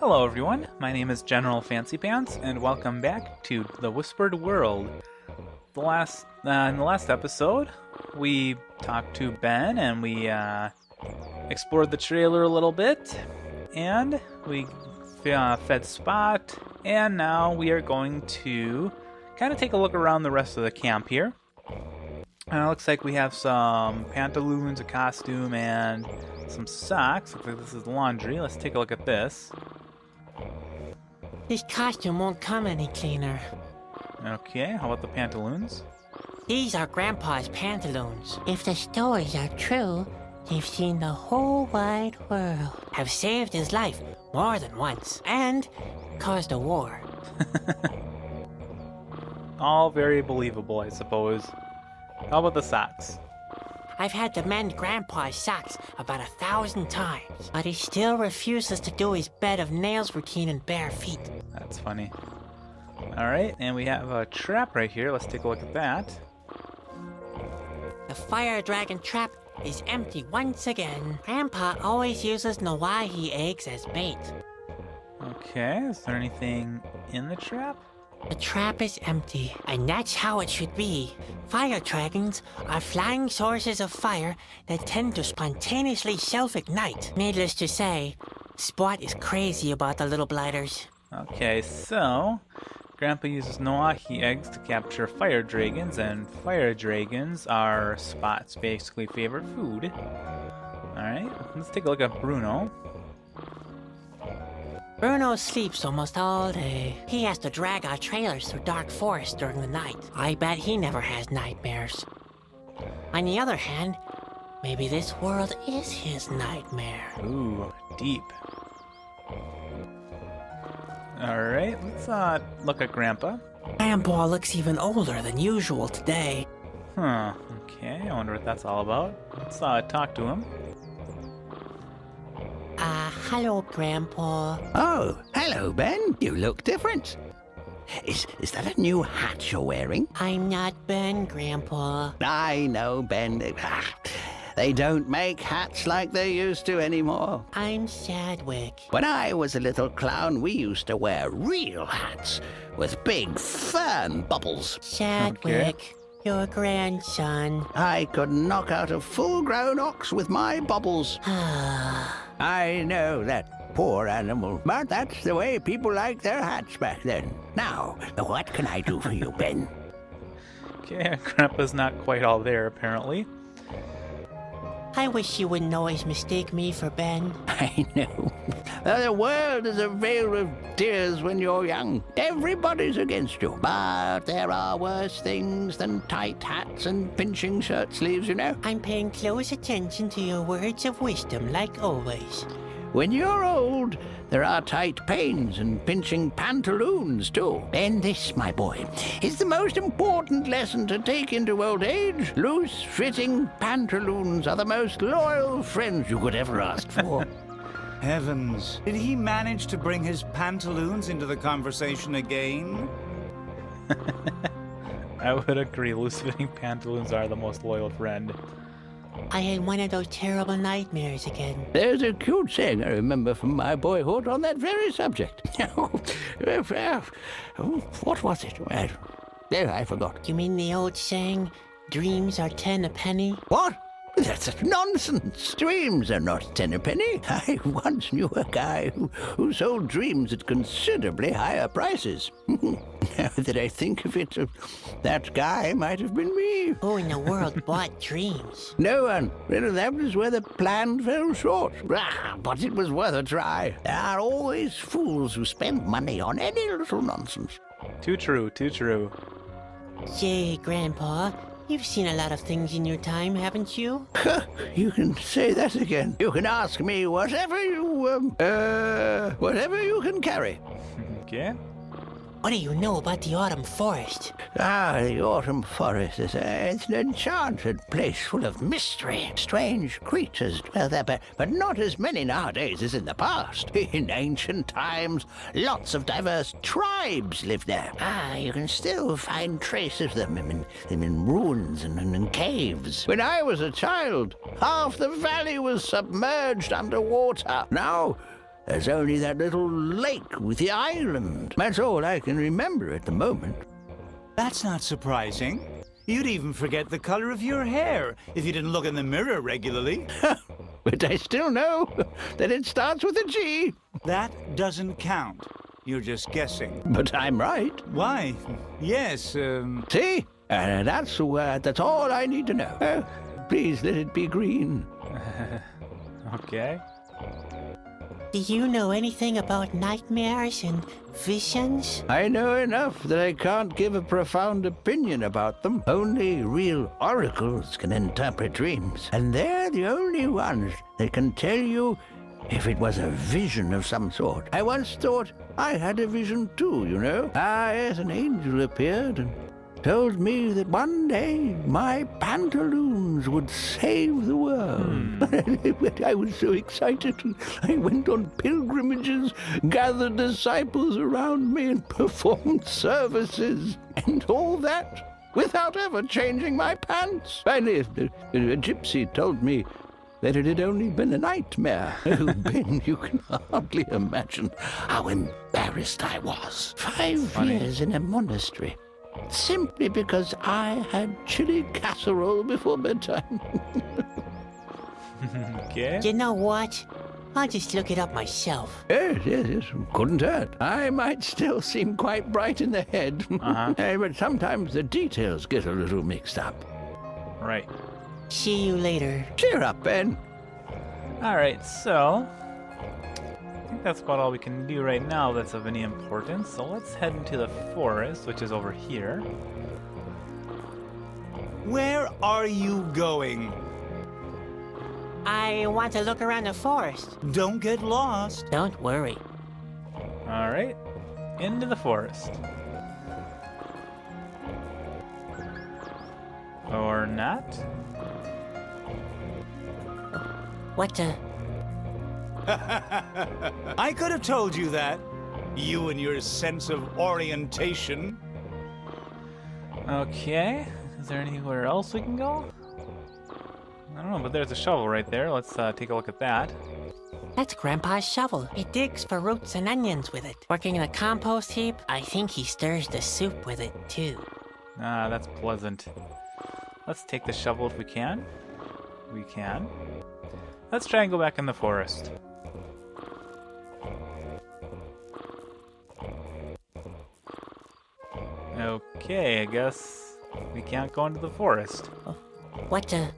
Hello everyone, my name is General Fancy Pants, and welcome back to The Whispered World. In the last episode, we talked to Ben, and we explored the trailer a little bit, and we fed Spot, and now we are going to kind of take a look around the rest of the camp here. Looks like we have some pantaloons, a costume, and some socks. Looks like this is laundry. Let's take a look at this. This costume won't come any cleaner. Okay, how about the pantaloons? These are Grandpa's pantaloons. If the stories are true, they've seen the whole wide world. Have saved his life more than once, and caused a war. All very believable, I suppose. How about the socks? I've had to mend Grandpa's socks about 1,000 times, but he still refuses to do his bed of nails routine in bare feet. That's funny. Alright, and we have a trap right here. Let's take a look at that. The fire dragon trap is empty once again. Grandpa always uses Nawahi eggs as bait. Okay, is there anything in the trap? The trap is empty, and that's how it should be. Fire dragons are flying sources of fire that tend to spontaneously self-ignite. Needless to say, Spot is crazy about the little blighters. Okay, so Grandpa uses Nawahi eggs to capture fire dragons, and fire dragons are Spot's basically favorite food. Alright, let's take a look at Bruno. Bruno sleeps almost all day. He has to drag our trailers through dark forests during the night. I bet he never has nightmares. On the other hand, maybe this world is his nightmare. Ooh, deep. Alright, let's look at Grandpa. Grandpa looks even older than usual today. Huh, okay, I wonder what that's all about. Let's talk to him. Hello, Grandpa. Oh, hello, Ben. You look different. Is that a new hat you're wearing? I'm not Ben, Grandpa. I know, Ben. They don't make hats like they used to anymore. I'm Sadwick. When I was a little clown, we used to wear real hats with big fern bubbles. Sadwick, your grandson. I could knock out a full-grown ox with my bubbles. I know that poor animal, but that's the way people liked their hats back then. Now, what can I do for you, Ben? Okay, Grandpa's not quite all there, apparently. I wish you wouldn't always mistake me for Ben. I know. The world is a veil of tears when you're young. Everybody's against you. But there are worse things than tight hats and pinching shirt sleeves, you know. I'm paying close attention to your words of wisdom, like always. When you're old, there are tight pains and pinching pantaloons, too. And this, my boy, is the most important lesson to take into old age. Loose-fitting pantaloons are the most loyal friends you could ever ask for. Heavens, did he manage to bring his pantaloons into the conversation again? I would agree, loose-fitting pantaloons are the most loyal friend. I had one of those terrible nightmares again. There's a cute saying I remember from my boyhood on that very subject. What was it? I forgot. You mean the old saying, dreams are 10 a penny? What? That's nonsense. Dreams are not 10 a penny. I once knew a guy who sold dreams at considerably higher prices. Now that I think of it, that guy might have been me. Who in the world bought dreams? No one. Well, that was where the plan fell short. But it was worth a try. There are always fools who spend money on any little nonsense. Too true, too true. Say, Grandpa, you've seen a lot of things in your time, haven't you? You can say that again. You can ask me whatever you can carry. Okay. What do you know about the autumn forest? The autumn forest is it's an enchanted place full of mystery. Strange creatures dwell there, but not as many nowadays as in the past. In ancient times, lots of diverse tribes lived there. You can still find traces of them in ruins and in caves. When I was a child, half the valley was submerged underwater. Now, There's only that little lake with the island. That's all I can remember at the moment. That's not surprising. You'd even forget the color of your hair if you didn't look in the mirror regularly. But I still know that it starts with a G. That doesn't count. You're just guessing. But I'm right. Why? Yes, See? That's all I need to know. Please let it be green. Okay. Do you know anything about nightmares and visions? I know enough that I can't give a profound opinion about them. Only real oracles can interpret dreams. And they're the only ones that can tell you if it was a vision of some sort. I once thought I had a vision too, you know. Yes, an angel appeared and told me that one day my pantaloons would save the world. I was so excited. I went on pilgrimages, gathered disciples around me, and performed services. And all that without ever changing my pants. Finally, a gypsy told me that it had only been a nightmare. Oh, Ben, you can hardly imagine how embarrassed I was. 5 years in a monastery. Simply because I had chili casserole before bedtime. Okay. You know what? I'll just look it up myself. Yes, couldn't hurt. I might still seem quite bright in the head, but sometimes the details get a little mixed up. Right. See you later. Cheer up, Ben. Alright, so I think that's about all we can do right now that's of any importance. So let's head into the forest, which is over here. where are you going? I want to look around the forest. Don't get lost. Don't worry. Alright, into the forest. Or not? What the? I could have told you that. You and your sense of orientation. Okay, is there anywhere else we can go? I don't know, but there's a shovel right there. Let's take a look at that. That's Grandpa's shovel. He digs for roots and onions with it. Working in a compost heap, I think he stirs the soup with it, too. Ah, that's pleasant. Let's take the shovel if we can. We can. Let's try and go back in the forest. Okay, I guess we can't go into the forest. What the?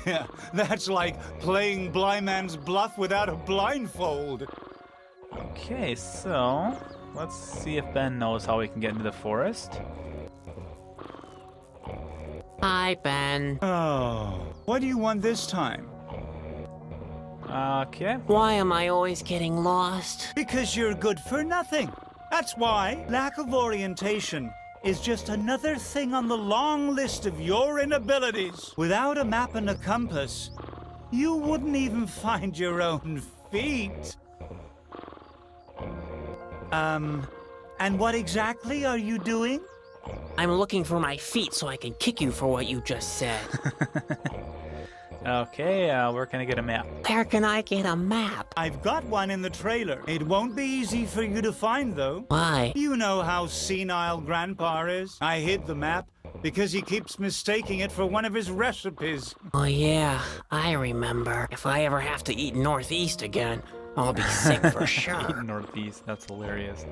Yeah, that's like playing blind man's bluff without a blindfold. Okay, so let's see if Ben knows how we can get into the forest. Hi, Ben. Oh, what do you want this time? Okay. Why am I always getting lost? Because you're good for nothing. That's why. Lack of orientation is just another thing on the long list of your inabilities. Without a map and a compass, you wouldn't even find your own feet. And what exactly are you doing? I'm looking for my feet so I can kick you for what you just said. Okay, where can I get a map? Where can I get a map? I've got one in the trailer. It won't be easy for you to find, though. Why? You know how senile Grandpa is. I hid the map because he keeps mistaking it for one of his recipes. Oh yeah, I remember. If I ever have to eat Northeast again, I'll be sick for sure. Northeast, that's hilarious.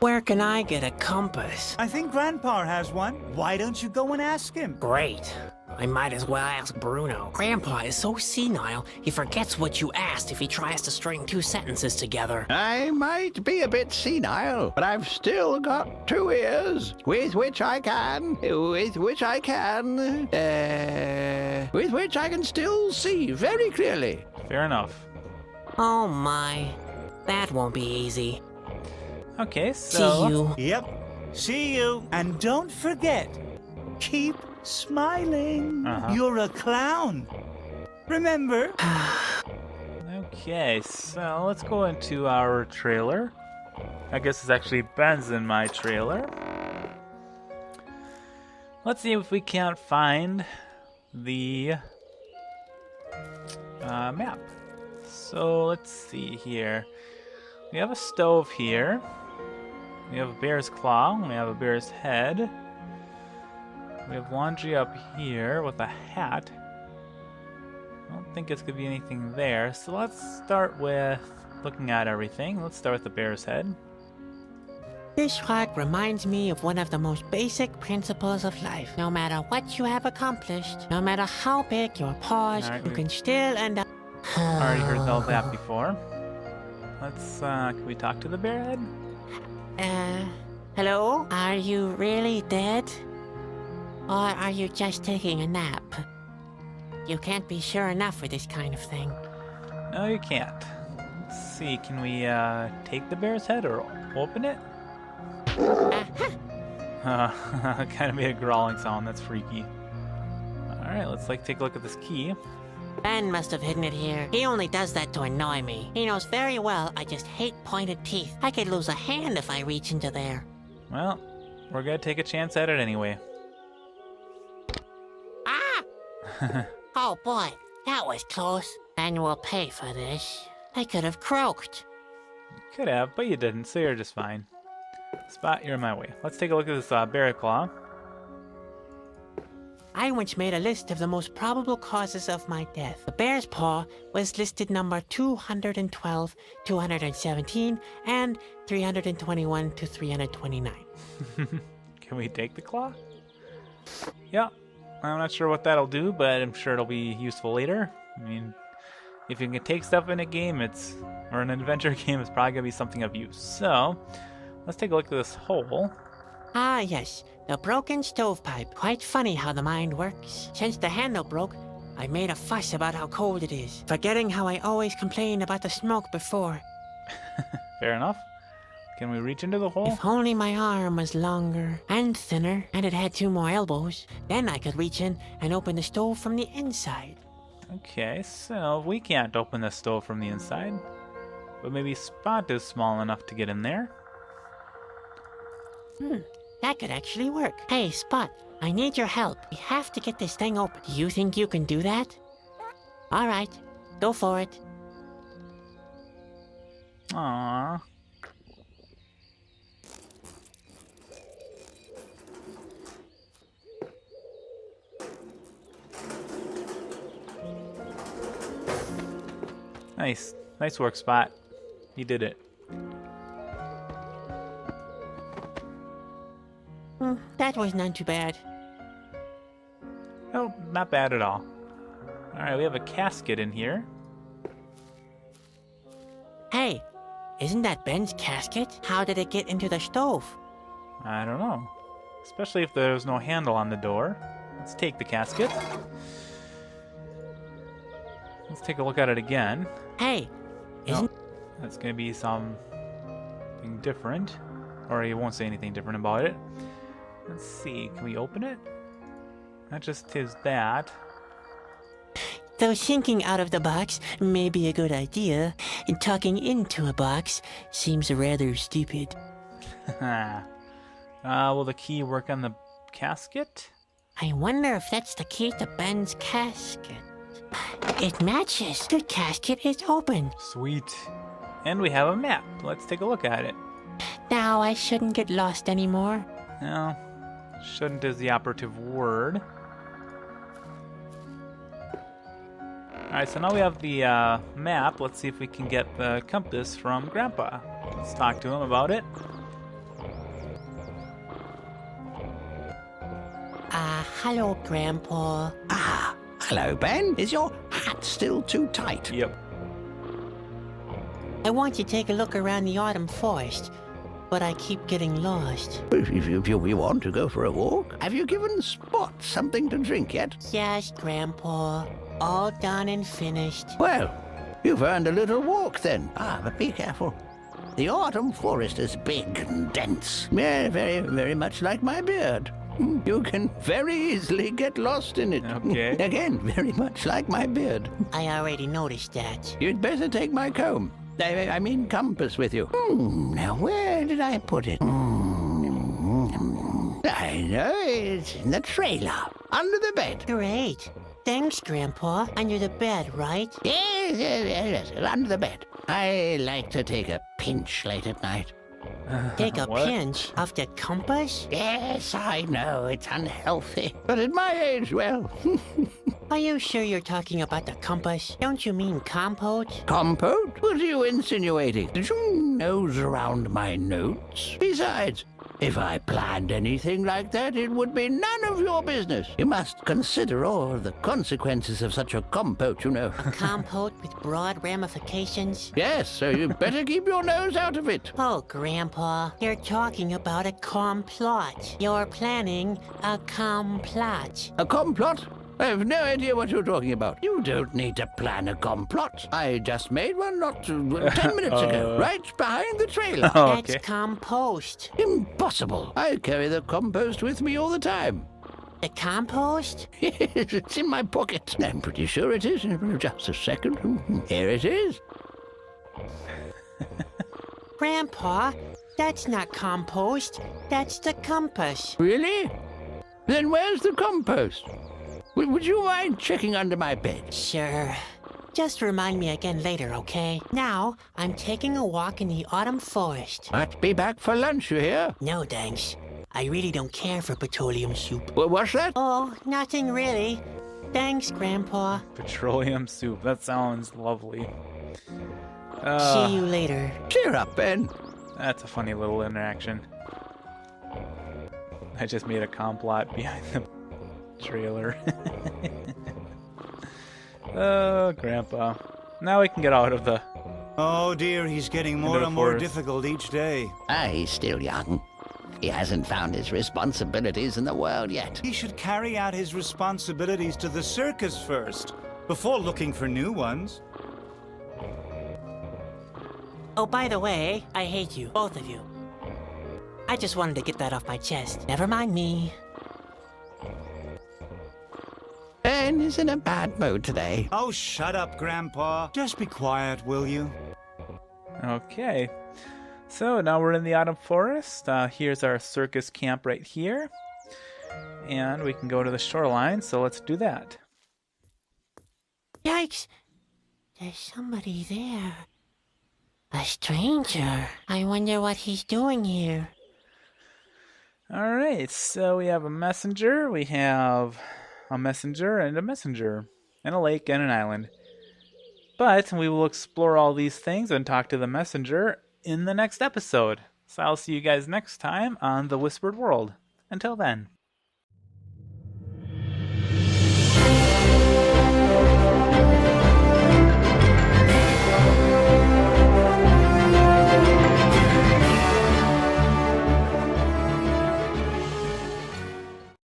Where can I get a compass? I think Grandpa has one. Why don't you go and ask him? Great. I might as well ask Bruno. Grandpa is so senile, he forgets what you asked if he tries to string two sentences together. I might be a bit senile, but I've still got 2 ears with which I can still see very clearly. Fair enough. Oh my, that won't be easy. Okay, so... See you. Yep. See you. And don't forget, keep smiling. You're a clown. Remember? Okay, so let's go into our trailer. I guess it's actually Ben's in my trailer. Let's see if we can't find the map. So let's see here. We have a stove here. We have a bear's claw. We have a bear's head. We have laundry up here with a hat. I don't think it's going to be anything there. So let's start with looking at everything. Let's start with the bear's head. This rock reminds me of one of the most basic principles of life. No matter what you have accomplished, no matter how big your paws, Alright, you can still end up... Already heard all that before. Let's, can we talk to the bear head? Hello? Are you really dead? Or are you just taking a nap? You can't be sure enough for this kind of thing. No, you can't. Let's see, can we, take the bear's head or open it? Kind of made a growling sound, that's freaky. Alright, let's, take a look at this key. Ben must have hidden it here. He only does that to annoy me. He knows very well I just hate pointed teeth. I could lose a hand if I reach into there. Well, we're gonna take a chance at it anyway. Ah! Oh boy, that was close. And we'll pay for this. I could have croaked. Could have, but you didn't, so you're just fine. Spot, you're in my way. Let's take a look at this bear claw. I once made a list of the most probable causes of my death. The bear's paw was listed number 212, 217, and 321 to 329. Can we take the claw? Yeah. I'm not sure what that'll do, but I'm sure it'll be useful later. I mean, if you can take stuff in a game, or an adventure game, it's probably gonna be something of use. So, let's take a look at this hole. Ah, yes. The broken stovepipe. Quite funny how the mind works. Since the handle broke, I made a fuss about how cold it is, forgetting how I always complained about the smoke before. Fair enough. Can we reach into the hole? If only my arm was longer and thinner, and it had 2 more elbows, then I could reach in and open the stove from the inside. Okay, so we can't open the stove from the inside, but maybe Spot is small enough to get in there. That could actually work. Hey, Spot, I need your help. We have to get this thing open. Do you think you can do that? All right, go for it. Aww. Nice. Nice work, Spot. You did it. That was not too bad. Oh, not bad at all. Alright, we have a casket in here. Hey, isn't that Ben's casket? How did it get into the stove? I don't know. Especially if there's no handle on the door. Let's take the casket. Let's take a look at it again. Hey, isn't... That's gonna be something different. Or he won't say anything different about it. Let's see, can we open it? That just is that. Though thinking out of the box may be a good idea, talking into a box seems rather stupid. Will the key work on the casket? I wonder if that's the key to Ben's casket. It matches. The casket is open. Sweet. And we have a map. Let's take a look at it. Now I shouldn't get lost anymore. No, shouldn't is the operative word. Alright, so now we have the map. Let's see if we can get the compass from Grandpa. Let's talk to him about it. Hello, Grandpa. Ah, hello, Ben. Is your hat still too tight? Yep. I want to take a look around the autumn forest, but I keep getting lost. If you want to go for a walk, have you given Spot something to drink yet? Yes, Grandpa. All done and finished. Well, you've earned a little walk then. Ah, but be careful. The autumn forest is big and dense. Yeah, very, very much like my beard. You can very easily get lost in it. Okay. Again, very much like my beard. I already noticed that. You'd better take my comb. I mean compass with you. Now, where did I put it? I know, it's in the trailer, under the bed. Great. Thanks, Grandpa. Under the bed, right? Yes, under the bed. I like to take a pinch late at night. Take a What? pinch of the compass? Yes, I know, it's unhealthy. But at my age, well... Are you sure you're talking about the compass? Don't you mean compote? Compote? What are you insinuating? Did you nose around my notes? Besides, if I planned anything like that, it would be none of your business. You must consider all the consequences of such a compote, you know. A compote with broad ramifications? Yes, so you better keep your nose out of it. Oh, Grandpa, you're talking about a complot. You're planning a complot. A complot? I have no idea what you're talking about. You don't need to plan a complot. I just made one not 10 minutes ago, right behind the trailer. Oh, That's okay. compost. Impossible. I carry the compost with me all the time. The compost? It's in my pocket. I'm pretty sure it is. Just a second. Here it is. Grandpa, that's not compost. That's the compass. Really? Then where's the compost? Would you mind checking under my bed? Sure. Just remind me again later, okay? Now, I'm taking a walk in the autumn forest. Might be back for lunch, you hear? No, thanks. I really don't care for petroleum soup. What's that? Oh, nothing really. Thanks, Grandpa. Petroleum soup. That sounds lovely. See you later. Cheer up, Ben. That's a funny little interaction. I just made a complot behind the trailer. Oh, Grandpa. Now we can get out of the... Oh dear, he's getting more the and more forest. difficult each day. He's still young. He hasn't found his responsibilities in the world yet. He should carry out his responsibilities to the circus first, before looking for new ones. Oh, by the way, I hate you, both of you. I just wanted to get that off my chest. Never mind me. Ben is in a bad mood today. Oh, shut up, Grandpa. Just be quiet, will you? Okay. So now we're in the autumn forest. Here's our circus camp right here. And we can go to the shoreline, so let's do that. Yikes! There's somebody there. A stranger. I wonder what he's doing here. Alright, so we have a messenger, we have a messenger and a messenger, and a lake and an island. But we will explore all these things and talk to the messenger in the next episode. So I'll see you guys next time on The Whispered World. Until then.